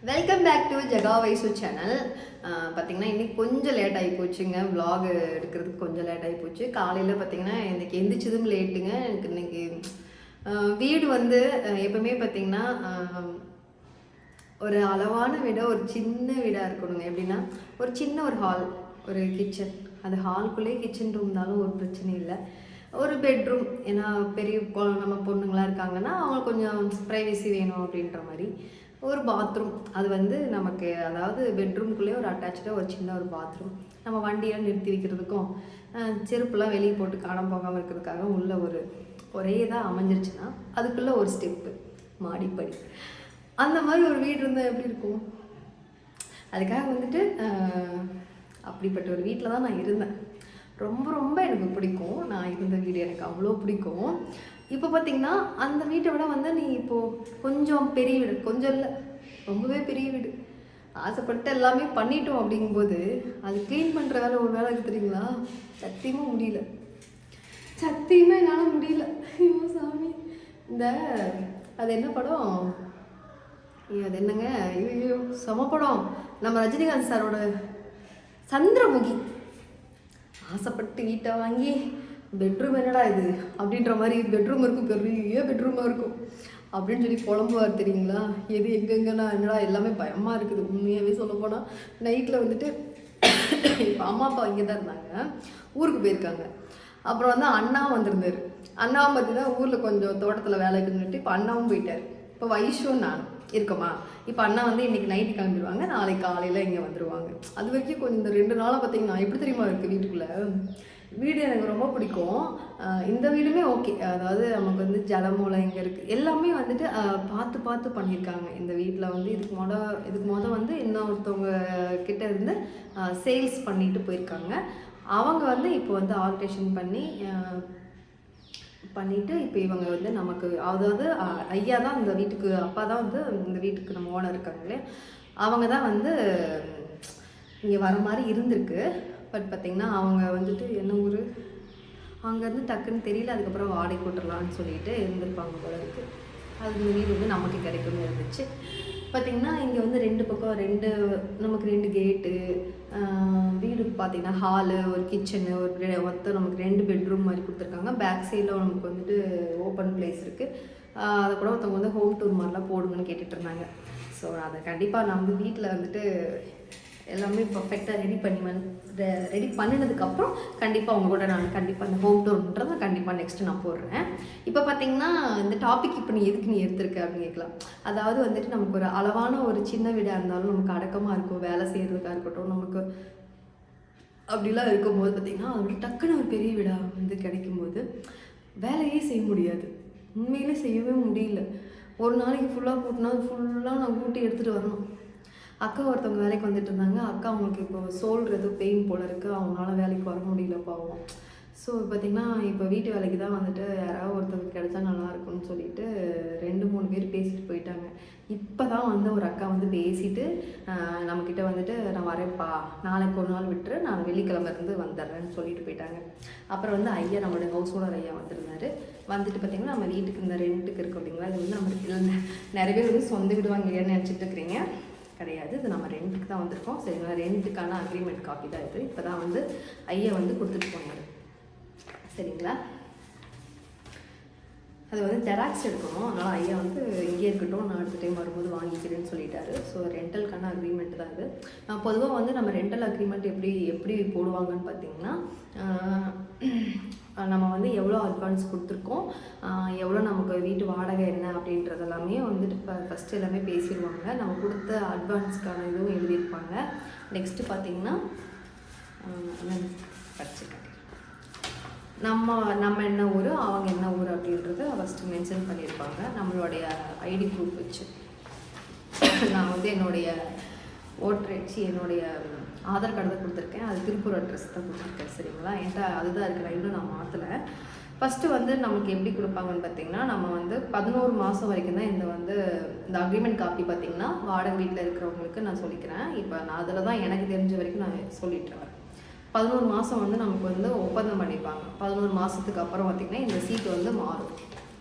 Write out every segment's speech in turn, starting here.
Welcome back to Jaga Vaisu channel. பார்த்தீங்கன்னா இன்றைக்கி கொஞ்சம் லேட் ஆகி போச்சுங்க. விலாக் எடுக்கிறதுக்கு கொஞ்சம் லேட் ஆகி போச்சு. காலையில் பார்த்தீங்கன்னா இன்றைக்கி எந்திரிச்சதும் லேட்டுங்க. எனக்கு இன்றைக்கி வீடு வந்து எப்பவுமே பார்த்தீங்கன்னா ஒரு அளவான வீடாக ஒரு சின்ன வீடாக இருக்கணுங்க. எப்படின்னா ஒரு சின்ன ஒரு ஹால், ஒரு கிச்சன், அந்த ஹால்குள்ளேயே கிச்சன் ரூம் இருந்தாலும் ஒரு பிரச்சனை இல்லை. ஒரு பெட்ரூம், ஏன்னா பெரிய நம்ம பொண்ணுங்களாம் இருக்காங்கன்னா அவங்களுக்கு கொஞ்சம் ப்ரைவசி வேணும் அப்படின்ற மாதிரி ஒரு பாத்ரூம். அது வந்து நமக்கு அதாவது பெட்ரூம்குள்ளேயே ஒரு அட்டாச்சாக ஒரு சின்ன ஒரு பாத்ரூம், நம்ம வண்டியெல்லாம் நிறுத்தி வைக்கிறதுக்கும் செருப்புலாம் வெளியே போட்டு காணாமல் போகாமல் இருக்கிறதுக்காக உள்ள ஒரே இதாக அமைஞ்சிருச்சுன்னா அதுக்குள்ளே ஒரு ஸ்டெப்பு, மாடிப்படி, அந்த மாதிரி ஒரு வீடு இருந்தால் எப்படி இருக்கும்? அதுக்காக வந்துட்டு அப்படிப்பட்ட ஒரு வீட்டில் தான் நான் இருந்தேன். ரொம்ப ரொம்ப எனக்கு பிடிக்கும். நான் இருந்த வீடு எனக்கு அவ்வளோ பிடிக்கும். இப்போ பார்த்திங்கன்னா அந்த வீட்டை விட வந்து நீ இப்போது கொஞ்சம் பெரிய வீடு, கொஞ்சம் இல்லை ரொம்பவே பெரிய வீடு, ஆசைப்பட்டு எல்லாமே பண்ணிட்டோம். அப்படிங்கும்போது அது க்ளீன் பண்ணுற வேலை ஒரு வேலை இருக்குது தெரியுங்களா? சத்தியமாக முடியல, சத்தியமாக என்னால் முடியல. ஐயோ சாமி, இந்த அது என்ன படம், அது என்னங்க, ஐயோ சம படம், நம்ம ரஜினிகாந்த் சாரோட சந்திரமுகி. ஆசைப்பட்டு வீட்டை வாங்கி பெட்ரூம் என்னடா இது அப்படின்ற மாதிரி, பெட்ரூம் இருக்கும், பெரிய பெட்ரூமாக இருக்கும் அப்படின்னு சொல்லி புலம்புவார் தெரியுங்களா? எது எங்கெங்கன்னா என்னடா எல்லாமே பயமாக இருக்குது. உண்மையாகவே சொல்ல போனால் நைட்டில் வந்துட்டு இப்போ அம்மா அப்பா இங்கே தான் இருந்தாங்க, ஊருக்கு போயிருக்காங்க. அப்புறம் வந்து அண்ணா வந்திருந்தார். அண்ணாவும் பார்த்தீங்கன்னா ஊரில் கொஞ்சம் தோட்டத்தில் வேலைக்கு இருந்துட்டு இப்போ அண்ணாவும் போயிட்டார். இப்போ வைஷும் நானும் இருக்கோமா. இப்போ அண்ணா வந்து இன்றைக்கி நைட்டு கிளம்பிடுவாங்க, நாளைக்கு காலையில் இங்கே வந்துடுவாங்க. அது வரைக்கும் கொஞ்சம் இந்த 2 நாளாக பார்த்தீங்கன்னா எப்படி தெரியுமா இருக்குது வீட்டுக்குள்ளே. வீடு எனக்கு ரொம்ப பிடிக்கும். இந்த வீடுமே ஓகே, அதாவது நமக்கு வந்து ஜலமூலை இங்கே இருக்குது, எல்லாமே வந்துட்டு பார்த்து பார்த்து பண்ணியிருக்காங்க. இந்த வீட்டில் வந்து இதுக்கு மொதல் வந்து இன்னொருத்தவங்க கிட்ட இருந்து சேல்ஸ் பண்ணிட்டு போயிருக்காங்க. அவங்க வந்து இப்போ வந்து ஆல்ட்ரேஷன் பண்ணிவிட்டு இப்போ இவங்க வந்து நமக்கு, அதாவது ஐயா தான் இந்த வீட்டுக்கு, அப்பா தான் வந்து இந்த வீட்டுக்கு நம்ம ஓனர் இருக்காங்களே, அவங்க தான் வந்து இங்கே வர மாதிரி இருந்திருக்கு. பட் பார்த்திங்கன்னா அவங்க வந்துட்டு என்ன ஊர், அங்கேருந்து டக்குன்னு தெரியல, அதுக்கப்புறம் வாடகை போட்டுடலான்னு சொல்லிட்டு இருந்திருப்பாங்க போல இருக்குது. அது இந்த வீடு வந்து நமக்கு கிடைக்கும்னு இருந்துச்சு. பார்த்திங்கன்னா இங்கே வந்து 2 பக்கம் நமக்கு 2 கேட்டு, வீடு பார்த்திங்கன்னா ஹாலு, ஒரு கிச்சனு, மொத்தம் நமக்கு 2 பெட்ரூம் மாதிரி கொடுத்துருக்காங்க. பேக் சைடில் நமக்கு வந்துட்டு ஓப்பன் பிளேஸ் இருக்குது. அதை கூட ஒருத்தவங்க வந்து ஹோம் டூர் மாதிரிலாம் போடுங்கன்னு கேட்டுட்டு இருந்தாங்க. ஸோ அதை கண்டிப்பாக நான் வந்து வீட்டில் வந்துட்டு எல்லாமே பர்ஃபெக்டாக ரெடி பண்ணினதுக்கப்புறம் கண்டிப்பாக அவங்க கூட நான் கண்டிப்பாக இந்த ஹோம் டூர்ன்றதை கண்டிப்பாக நெக்ஸ்ட்டு நான் போடுறேன். இப்போ பார்த்திங்கன்னா இந்த டாபிக் இப்போ நீ எடுத்திருக்க அப்படின்னு கேட்கலாம். அதாவது வந்துட்டு நமக்கு ஒரு அளவான ஒரு சின்ன வீடாக இருந்தாலும் நமக்கு அடக்கமாக இருக்கும், வேலை செய்கிறதுக்காக இருக்கட்டும், நமக்கு அப்படிலாம் இருக்கும்போது பார்த்திங்கன்னா அதோட டக்குன்னு ஒரு பெரிய வீடாக வந்து கிடைக்கும்போது வேலையே செய்ய முடியாது. உண்மையிலே செய்யவே முடியல. ஒரு நாளைக்கு ஃபுல்லாக கூட்டினா ஃபுல்லாக நான் கூட்டி எடுத்துகிட்டு வரணும். அக்கா ஒருத்தவங்க வேலைக்கு வந்துட்டு இருந்தாங்க. அக்கா அவங்களுக்கு இப்போ சோல்றது பெயின் போல இருக்குது, அவங்களால வேலைக்கு வர முடியல பாவம். ஸோ பார்த்திங்கன்னா இப்போ வீட்டு வேலைக்கு தான் வந்துட்டு யாராவது ஒருத்தவங்க கிடைச்சா நல்லாயிருக்கும்னு சொல்லிட்டு 2-3 பேர் பேசிட்டு போயிட்டாங்க. இப்போ தான் வந்து ஒரு அக்கா வந்து பேசிட்டு நம்மக்கிட்ட வந்துட்டு நான் வரேன்ப்பா, நாளைக்கு ஒரு நாள் விட்டுரு, நான் வெள்ளிக்கிழமை இருந்து வந்துடுறேன்னு சொல்லிட்டு போயிட்டாங்க. அப்புறம் வந்து ஐயா, நம்மளுடைய ஹவுஸ் ஓனர் ஐயா வந்திருந்தாரு. வந்துட்டு பார்த்திங்கன்னா நம்ம வீட்டுக்கு இந்த ரெண்ட்டுக்கு இருக்கும் அப்படிங்களா, இது வந்து நம்ம நிறைய பேர் வந்து சொந்த வீடு வாங்கிடுன்னு நினச்சிட்டு இருக்கிறீங்க. கிடையாது, இது நம்ம ரெண்ட்டுக்கு தான் வந்திருக்கோம். சரிங்களா, ரெண்ட்டுக்கான அக்ரிமெண்ட் காப்பி தான் இது. இப்போ தான் வந்து ஐயா வந்து கொடுத்துட்டு போனார். சரிங்களா, அது வந்து ஜெராக்ஸ் எடுக்கணும், அதனால் ஐயா வந்து இங்கே இருக்கட்டும், நான் அடுத்த டைம் வரும்போது வாங்கிக்கிறேன்னு சொல்லிட்டாரு. ஸோ ரெண்டலுக்கான அக்ரிமெண்ட் தான் இது. பொதுவாக வந்து நம்ம ரெண்டல் அக்ரிமெண்ட் எப்படி போடுவாங்கன்னு பார்த்திங்கன்னா, நம்ம வந்து எவ்வளோ அட்வான்ஸ் கொடுத்துருக்கோம், எவ்வளோ நமக்கு வீட்டு வாடகை என்ன அப்படின்றது எல்லாமே வந்துட்டு ஃபஸ்ட்டு எல்லாமே பேசிடுவாங்க. நம்ம கொடுத்த அட்வான்ஸ்க்கான இதுவும் எழுதியிருப்பாங்க. நெக்ஸ்ட்டு பார்த்திங்கன்னா படிச்சுக்கிட்டேன், நம்ம என்ன ஊர், அவங்க என்ன ஊர் அப்படின்றத ஃபஸ்ட்டு மென்ஷன் பண்ணியிருப்பாங்க. நம்மளுடைய ஐடி ப்ரூஃப் வச்சு நான் வந்து என்னுடைய என்னுடைய ஆதார் கார்டு தான் கொடுத்துருக்கேன். அது திருப்பூர் அட்ரஸ் தான் கொடுத்துருக்கேன். சரிங்களா, என்கிட்ட அதுதான் இருக்கிற இன்னும் நான் மாற்றலை. ஃபஸ்ட்டு வந்து நமக்கு எப்படி கொடுப்பாங்கன்னு பார்த்திங்கன்னா, நம்ம வந்து 11 மாதம் வரைக்கும் தான் இந்த அக்ரிமெண்ட் காப்பி பார்த்திங்கன்னா வாடகை வீட்டில் இருக்கிறவங்களுக்கு நான் சொல்லிக்கிறேன். இப்போ நான் அதில் தான் எனக்கு தெரிஞ்ச வரைக்கும் நான் சொல்லிட்டு வரேன். 11 மாதம் வந்து நமக்கு வந்து ஒப்பந்தம் பண்ணிப்பாங்க. 11 மாதத்துக்கு அப்புறம் பார்த்திங்கன்னா இந்த சீட்டு வந்து மாறும்.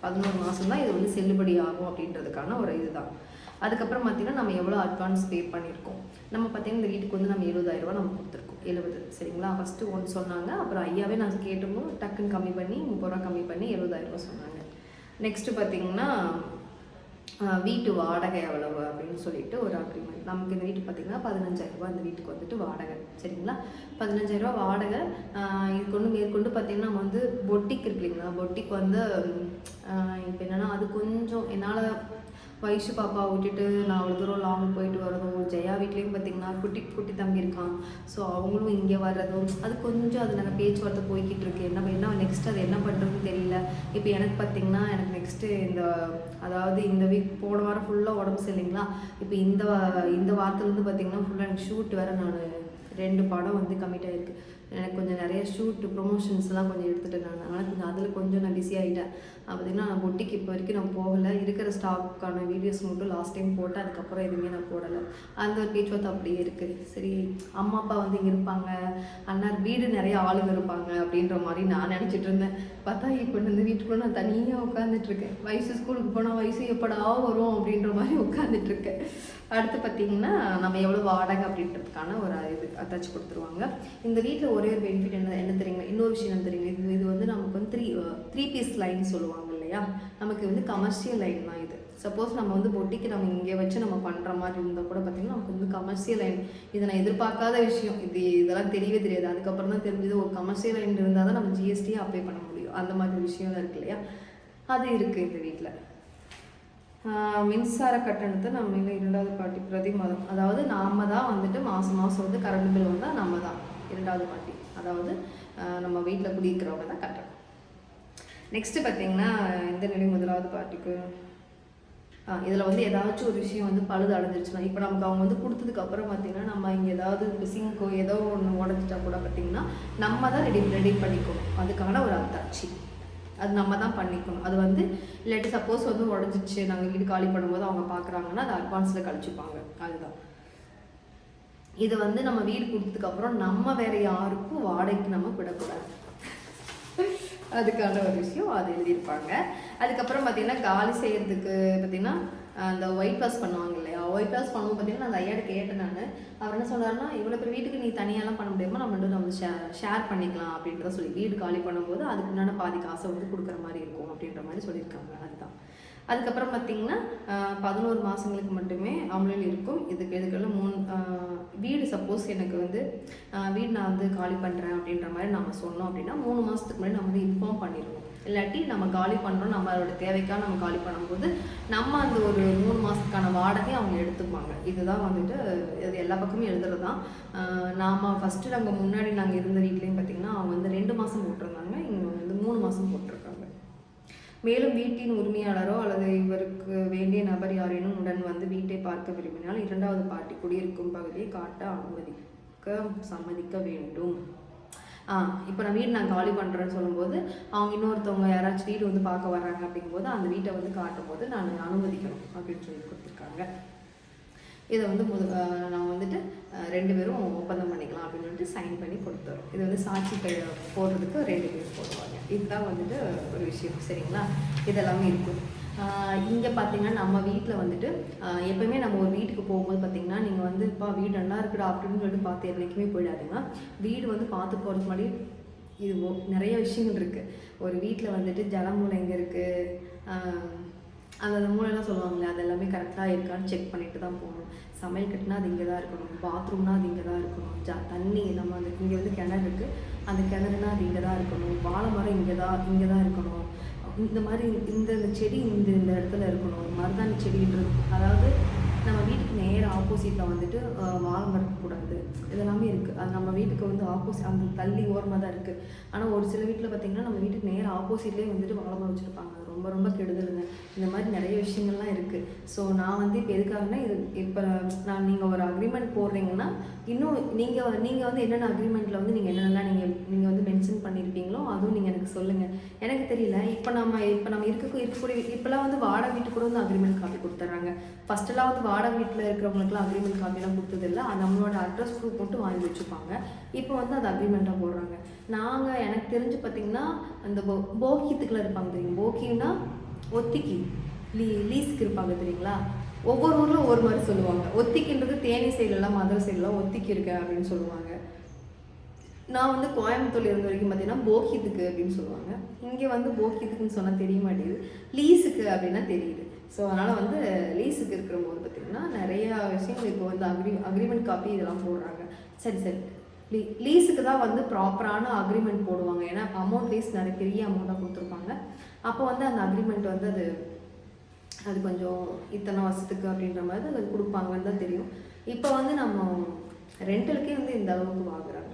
11 மாதம் தான் இது வந்து செல்லுபடி ஆகும் அப்படின்றதுக்கான ஒரு இதுதான். அதுக்கப்புறம் பார்த்தீங்கன்னா நம்ம எவ்வளோ அட்வான்ஸ் பே பண்ணியிருக்கோம். நம்ம பார்த்தீங்கன்னா இந்த வீட்டுக்கு வந்து நம்ம 70,000 ரூபா நம்ம கொடுத்துருக்கோம். 70 சரிங்களா. ஃபஸ்ட்டு ஒன்று சொன்னாங்க, அப்புறம் ஐயாவே நான் கேட்டோம் டக்குன்னு கம்மி பண்ணி 30 ரூபா கம்மி பண்ணி 70,000 ரூபா சொன்னாங்க. நெக்ஸ்ட்டு பார்த்தீங்கன்னா வீட்டு வாடகை எவ்வளவு அப்படின்னு சொல்லிட்டு ஒரு அக்ரிமெண்ட். நமக்கு இந்த வீட்டுக்கு பார்த்தீங்கன்னா 15,000 ரூபா இந்த வீட்டுக்கு வந்துட்டு வாடகை சரிங்களா. 15,000 ரூபா வாடகை. இது கொண்டு மேற்கொண்டு பார்த்தீங்கன்னா நம்ம வந்து பொட்டிக் இருக்கு இல்லைங்களா, பொட்டிக் வந்து இப்போ என்னென்னா அது கொஞ்சம் என்னால் வயசு பாப்பா விட்டுட்டு நான் அவ்வளோ தூரம் லாங் போயிட்டு வரதும், ஜெயா வீட்லேயும் பார்த்தீங்கன்னா குட்டி தம்பி இருக்கான். ஸோ அவங்களும் இங்கே வர்றதும் அது கொஞ்சம் அது நாங்கள் பேச்சுவார்த்தை போய்கிட்டு இருக்கு. என்ன நெக்ஸ்ட் அது என்ன பண்ணுறதுன்னு தெரியல. இப்போ எனக்கு பார்த்தீங்கன்னா எனக்கு நெக்ஸ்ட்டு அதாவது இந்த வீக் போன வாரம் ஃபுல்லாக உடம்பு சரியில்லைங்களா. இப்போ இந்த வாரத்துலேருந்து பார்த்தீங்கன்னா ஃபுல்லாக எனக்கு ஷூட் வேறு நான் 2 படம் வந்து கமிட் ஆகிருக்கு. எனக்கு கொஞ்சம் நிறைய ஷூட்டு ப்ரொமோஷன்ஸ்லாம் கொஞ்சம் எடுத்துகிட்டேன் நான். அதனால் கொஞ்சம் அதில் கொஞ்சம் நான் பிஸி ஆகிட்டேன். பார்த்திங்கன்னா நான் பொட்டிக்கு இப்போ வரைக்கும் நான் போகலை. இருக்கிற ஸ்டாக்கான வீடியோஸ் மட்டும் லாஸ்ட் டைம் போட்டேன். அதுக்கப்புறம் எதுவுமே நான் போடலை. அந்த ஒரு பேச்சுவார்த்தை அப்படியே இருக்குது. சரி அம்மா அப்பா வந்து இங்கே இருப்பாங்க, அண்ணா வீடு நிறைய ஆளுங்க இருப்பாங்க அப்படின்ற மாதிரி நான் நினச்சிட்டு இருந்தேன். பார்த்தா இப்போ இந்த வீட்டுக்குள்ளே நான் தனியாக உட்காந்துட்ருக்கேன். வயசு ஸ்கூலுக்கு போனால் வயசு எப்படா வரும் அப்படின்ற மாதிரி உட்காந்துட்ருக்கேன். அடுத்து பார்த்திங்கன்னா நம்ம எவ்வளோ வாடகை அப்படின்றதுக்கான ஒரு இது அட்டாச் கொடுத்துருவாங்க. இந்த வீட்டில் ஒரே ஒரு பெனிஃபிட் என்ன தெரியுங்களா, இன்னொரு விஷயம் என்ன தெரியுங்க, இது வந்து நமக்கு வந்து த்ரீ பீஸ் லைன் சொல்லுவாங்க இல்லையா. நமக்கு வந்து கமர்ஷியல் லைன் தான் இது. சப்போஸ் நம்ம வந்து பொட்டிக்கு நம்ம இங்கே வச்சு நம்ம பண்ணுற மாதிரி இருந்தால் கூட பார்த்திங்கன்னா நமக்கு வந்து கமர்ஷியல் லைன். இதை நான் எதிர்பார்க்காத விஷயம். இதெல்லாம் தெரியவே தெரியாது. அதுக்கப்புறம் தான் தெரிஞ்சது ஒரு கமர்ஷியல் லைன் இருந்தால் தான் நம்ம ஜிஎஸ்டியை அப்ளை பண்ண முடியும். அந்த மாதிரி விஷயம் இருக்கு இல்லையா, அது இருக்குது இந்த வீட்டில். மின்சார கட்டணத்தை நம்ம 2வது பார்ட்டி பிரதி மாதம், அதாவது நாம் தான் வந்துட்டு மாதம் வந்து கரண்ட் பில் வந்தால் நம்ம தான் 2வது பார்ட்டி, அதாவது நம்ம வீட்டில் குடியிருக்கிறவங்க தான் கட்டணும். நெக்ஸ்ட்டு பார்த்திங்கன்னா இந்த நிலை 1வது பார்ட்டிக்கு இதில் வந்து ஏதாச்சும் ஒரு விஷயம் வந்து பழுது அடைஞ்சிருச்சுன்னா, இப்போ நமக்கு அவங்க வந்து கொடுத்ததுக்கப்புறம் பார்த்திங்கன்னா நம்ம இங்கே ஏதாவது சிங்கோ ஏதோ ஒன்று உடஞ்சிட்டா கூட பார்த்திங்கன்னா நம்ம தான் ரெடி பண்ணிக்கணும். அதுக்கான ஒரு அத்தாட்சி அது நம்ம தான் பண்ணிக்கணும். அது வந்து இல்லாட்டி சப்போஸ் வந்து உடஞ்சிச்சு நாங்கள் வீடு காலி பண்ணும்போது அவங்க பார்க்குறாங்கன்னா அது அட்வான்ஸில் கழிச்சுப்பாங்க. அதுதான் இது வந்து நம்ம வீடு கொடுத்ததுக்கப்புறம் நம்ம வேறு யாருக்கும் வாடகைக்கு நம்ம விடக்கூடாது. அதுக்கான ஒரு விஷயம் அது எழுதியிருப்பாங்க. அதுக்கப்புறம் பார்த்திங்கன்னா காலி செய்கிறதுக்கு பார்த்திங்கன்னா அந்த ஒயிட் வாஷ் பண்ணுவாங்க இல்லையா, ஒயிட் வாஷ் பண்ணும்போது பார்த்திங்கன்னா அந்த ஐயாட்ட கேட்டேன் நான். அவர் என்ன சொல்கிறாருன்னா, இவ்வளோ பேர் வீட்டுக்கு நீ தனியாலாம் பண்ண முடியாமல் நம்ம வந்து ஷேர் பண்ணிக்கலாம் அப்படின்றத சொல்லி வீடு காலி பண்ணும்போது அதுக்கு முன்னாடி பாதி காசை வந்து கொடுக்குற மாதிரி இருக்கும் அப்படின்ற மாதிரி சொல்லியிருக்காங்க. அதுதான். அதுக்கப்புறம் பார்த்திங்கன்னா 11 மாதங்களுக்கு மட்டுமே ஆம்லைன் இருக்கும். இதுக்கெல்லாம் 3 வீடு சப்போஸ் எனக்கு வந்து வீடு நான் வந்து காலி பண்ணுறேன் அப்படின்ற மாதிரி நம்ம சொன்னோம் அப்படின்னா 3 மாதத்துக்கு முன்னாடி நம்ம வந்து இன்ஃபார்ம் பண்ணிடுவோம். இல்லாட்டி நம்ம காலி பண்ணுறோம், நம்மளோட தேவைக்காக நம்ம காலி பண்ணும்போது நம்ம அந்த ஒரு 3 மாதத்துக்கான வாடகையை அவங்க எடுத்துப்பாங்க. இதுதான் வந்துட்டு இது எல்லா பக்கமும் எழுதுறது தான். நாம் ஃபஸ்ட்டு நாங்கள் முன்னாடி நாங்கள் இருந்த வீட்லேயும் பார்த்திங்கன்னா அவங்க வந்து 2 மாதம் போட்டிருந்தாங்க, இங்கே வந்து 3 மாதம் போட்டிருக்காங்க. மேலும் வீட்டின் உரிமையாளரோ அல்லது இவருக்கு வேண்டிய நபர் யாரேனும் உடன் வந்து வீட்டை பார்க்க விரும்பினால் 2வது பார்ட்டி குடியிருக்கும் பகுதியை காட்ட சம்மதிக்க வேண்டும். இப்போ நான் வீடு நான் காலி பண்ணுறேன்னு சொல்லும்போது அவங்க இன்னொருத்தவங்க யாராச்சும் வீடு வந்து பார்க்க வர்றாங்க அப்படிங்கும்போது அந்த வீட்டை வந்து காட்டும் போது நான் அனுமதிக்கணும் அப்படின்னு சொல்லி கொடுத்துருக்காங்க. இதை வந்து நான் வந்துட்டு 2 பேரும் ஒப்பந்தம் பண்ணிக்கலாம் அப்படின்னு சொல்லிட்டு சைன் பண்ணி கொடுத்துறோம். இது வந்து சாட்சி போடுறதுக்கு 2 பேர் போடுவாங்க. இதுதான் வந்துட்டு ஒரு விஷயம் சரிங்களா. இதெல்லாமே இருக்கும். இங்கே பார்த்தீங்கன்னா நம்ம வீட்டில் வந்துட்டு எப்போயுமே நம்ம ஒரு வீட்டுக்கு போகும்போது பார்த்திங்கன்னா நீங்கள் வந்து இப்போ வீடு நல்லா இருக்குடா அப்படின்னு சொல்லிட்டு பார்த்து என்றைக்குமே போயிடாதுங்க. வீடு வந்து பார்த்து போகிறதுக்கு முன்னாடி இது நிறைய விஷயங்கள் இருக்குது. ஒரு வீட்டில் வந்துட்டு ஜலமூலை எங்கே இருக்குது, அந்த மூலைலாம் சொல்லுவாங்களே அது எல்லாமே கரெக்டாக இருக்கான்னு செக் பண்ணிட்டு தான் போகணும். சமையல் கட்டுனா அது இங்கே தான் இருக்கணும், பாத்ரூம்னா அது இங்கே தான் இருக்கணும், தண்ணி நம்ம அந்த இங்கே வந்து கிணறு இருக்குது, அந்த கிணறுனா அது இங்கே தான் இருக்கணும், வாழை மரம் இங்கே தான் இருக்கணும், இந்த மாதிரி இந்த செடி இந்த இடத்துல இருக்கணும், மருதாணி செடின்றது, அதாவது நம்ம வீட்டுக்கு நேராக ஆப்போசிட்டில் வந்துட்டு வாழை மரம் இருக்கக்கூடாது. இதெல்லாமே இருக்குது. அது நம்ம வீட்டுக்கு வந்து அந்த தள்ளி ஓரமாக தான் இருக்குது. ஆனால் ஒரு சில வீட்டில் பார்த்திங்கன்னா நம்ம வீட்டுக்கு நேராக ஆப்போசிட்லேயே வந்துட்டு வாழை மரம் வச்சுருப்பாங்க. ரொம்ப ரொம்ப கெடுதலுங்க. இந்த மாதிரி நிறைய விஷயங்கள்லாம் இருக்குது. ஸோ நான் வந்து இப்போ எதுக்காகனா இது இப்போ நீங்கள் ஒரு அக்ரிமெண்ட் போடுறீங்கன்னா இன்னும் நீங்கள் வந்து என்னென்ன அக்ரிமெண்ட்டில் வந்து நீங்கள் என்னென்னலாம் நீங்கள் வந்து மென்ஷன் பண்ணியிருப்பீங்களோ அதுவும் நீங்கள் எனக்கு சொல்லுங்கள். எனக்கு தெரியல. இப்போ நம்ம இருக்கக்கூடிய இப்போலாம் வந்து வாடகை வீட்டுக்கு கூட வந்து அக்ரிமெண்ட் காப்பி கொடுத்துட்றாங்க. ஃபஸ்ட்டெல்லாம் வந்து வாடகை வீட்டில் இருக்கிறவங்களுக்குலாம் அக்ரிமெண்ட் காப்பிலாம் கொடுத்ததில்லை. நம்மளோட அட்ரஸ் ப்ரூஃப் மட்டும் வாங்கி வச்சுப்பாங்க. இப்போ வந்து அது அக்ரிமெண்ட்டாக போடுறாங்க. எனக்கு தெரிஞ்சு பார்த்திங்கன்னா அந்த போக்கியத்துக்குள்ள இருப்பாங்க தெரியும். போக்கின்னா ஒத்திக்கி லீஸுக்கு இருப்பாங்க தெரியுங்களா. ஒவ்வொரு ஊரில் ஒவ்வொரு மாதிரி சொல்லுவாங்க. ஒத்திக்கின்றது தேனி சைடுலாம் மதுரை சைடுலாம் ஒத்திக்கு இருக்கேன் அப்படின்னு சொல்லுவாங்க. நான் வந்து கோயம்புத்தூர்ல இருந்த வரைக்கும் பார்த்தீங்கன்னா போகித்துக்கு அப்படின்னு சொல்லுவாங்க. இங்கே வந்து போகித்துக்குன்னு சொன்னால் தெரிய மாட்டேங்குது, லீஸுக்கு அப்படின்னா தெரியுது. ஸோ அதனால் வந்து லீஸுக்கு இருக்கிற போது பார்த்திங்கன்னா நிறையா விஷயங்கள் இப்போ வந்து அக்ரிமெண்ட் காப்பி இதெல்லாம் போடுறாங்க. சரி லீஸுக்கு தான் வந்து ப்ராப்பரான அக்ரிமெண்ட் போடுவாங்க. ஏன்னா அமௌண்ட் லீஸ் நிறைய பெரிய அமௌண்ட்டாக கொடுத்துருப்பாங்க. அப்போ வந்து அந்த அக்ரிமெண்ட் வந்து அது கொஞ்சம் இத்தனை வருஷத்துக்கு அப்படின்ற மாதிரி அது கொடுப்பாங்கன்னு தான் தெரியும். இப்போ வந்து நம்ம ரெண்டலுக்கே வந்து இந்த அளவுக்கு வாங்குறாங்க.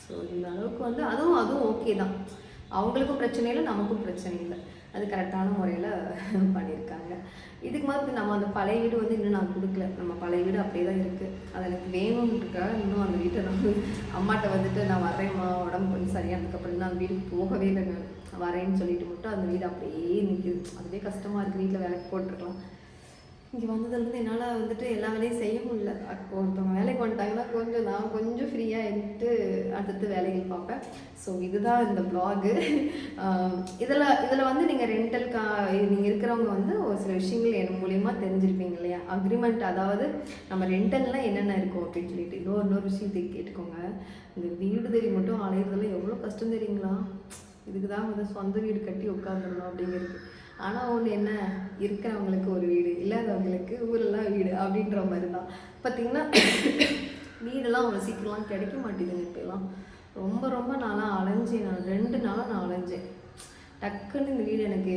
ஸோ இந்த அளவுக்கு வந்து அதுவும் ஓகே தான். அவங்களுக்கும் பிரச்சனை இல்லை, நமக்கும் பிரச்சனை இல்லை. அது கரெக்டான முறையில் பண்ணியிருக்காங்க. இதுக்கு மாதிரி நம்ம அந்த பழைய வீடு வந்து இன்னும் நான் கொடுக்கல. நம்ம பழைய வீடு அப்படியே தான் இருக்குது. அது எனக்கு வேணும்ன்றக்காக இன்னும் அந்த வீட்டை நான் அம்மாட்ட வந்துட்டு நான் வரேம்மா, உடம்பு கொஞ்சம் சரியானதுக்கப்புறம் இன்னும் அந்த வீட்டுக்கு போகவே இல்லைங்க, வரேன்னு சொல்லிட்டு மட்டும் அந்த வீடு அப்படியே நிற்கிது. அதுவே கஷ்டமாக இருக்குது. வீட்டில் வேலைக்கு போட்டிருக்கலாம். இங்கே வந்ததுலேருந்து என்னால் வந்துட்டு எல்லா வேலையும் செய்ய முடியல. அப்போ ஒருத்தவங்க வேலைக்கு வந்துட்டாங்கன்னா நான் கொஞ்சம் ஃப்ரீயாக இருந்துட்டு அடுத்தடுத்து வேலைகள் பார்ப்பேன். ஸோ இதுதான் இந்த ப்ளாகு. இதில் வந்து நீங்கள் நீங்கள் இருக்கிறவங்க வந்து ஒரு சில விஷயங்கள் என் மூலியமாக தெரிஞ்சிருப்பீங்க இல்லையா? அக்ரிமெண்ட், அதாவது நம்ம ரெண்டல்லாம் என்னென்ன இருக்கும் அப்படின்னு சொல்லிட்டு இன்னொரு விஷயத்தை கேட்டுக்கோங்க. இந்த வீடு தேடி மட்டும் அலையிறதுல எவ்வளோ கஷ்டம் தெரியுங்களா? இதுக்கு தான் வந்து சொந்த வீடு கட்டி உட்காந்துடணும் அப்படிங்கிறது. ஆனால் ஒன்று என்ன, இருக்கிறவங்களுக்கு ஒரு வீடு, இல்லாதவங்களுக்கு ஊரெல்லாம் வீடு அப்படின்ற மாதிரி தான். பார்த்திங்கன்னா வீடெல்லாம் அவ்வளோ சீக்கிரம்லாம் கிடைக்க மாட்டேங்குதுங்க இப்போலாம். ரொம்ப நாளாக அலைஞ்சேன். நான் 2 நாளாக நான் அலைஞ்சேன். டக்குன்னு இந்த வீடு எனக்கு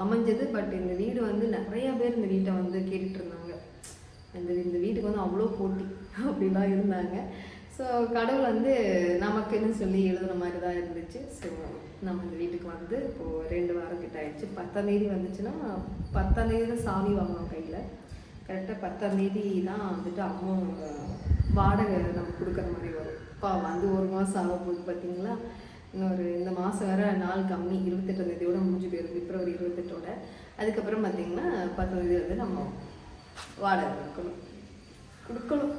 அமைஞ்சது. பட் இந்த வீடு வந்து நிறையா பேர் இந்த வீட்டை வந்து கேட்டுட்டு இருந்தாங்க. இந்த வீட்டுக்கு வந்து அவ்வளோ போட்டி அப்படிலாம் இருந்தாங்க. ஸோ கடவுள் வந்து நமக்குன்னு சொல்லி எழுதுன மாதிரி தான் இருந்துச்சு. ஸோ நம்ம இந்த வீட்டுக்கு வந்து இப்போது 2 வாரம் கிட்ட ஆயிடுச்சு. 10ஆம் தேதி வந்துச்சுன்னா 10ஆம் தேதி தான் சாவி வாங்கணும் கையில். கரெக்டாக 10ஆம் தேதி தான் வந்துட்டு அமௌண்ட் வாடகை நம்ம கொடுக்குற மாதிரி வரும். இப்போ வந்து 1 மாதம் ஆக போகுது பார்த்தீங்களா? இந்த மாதம் வேறு நாள் கம்மி, 28ஆம் தேதியோட முடிஞ்சு போயிடும், பிப்ரவரி 28ஓட. அதுக்கப்புறம் பார்த்திங்கன்னா 10ஆம் தேதி வந்து நம்ம வாடகை கொடுக்கணும்.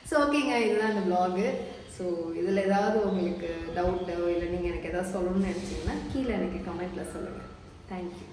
ஸோ ஓகேங்க, இதுதான் இந்த வ்ளாகு. ஸோ இதில் ஏதாவது உங்களுக்கு டவுட்டோ இல்லை நீங்கள் எனக்கு எதாவது சொல்லணும்னு நினச்சிங்கன்னா கீழே எனக்கு கமெண்ட்டில் சொல்லுங்கள். தேங்க்யூ.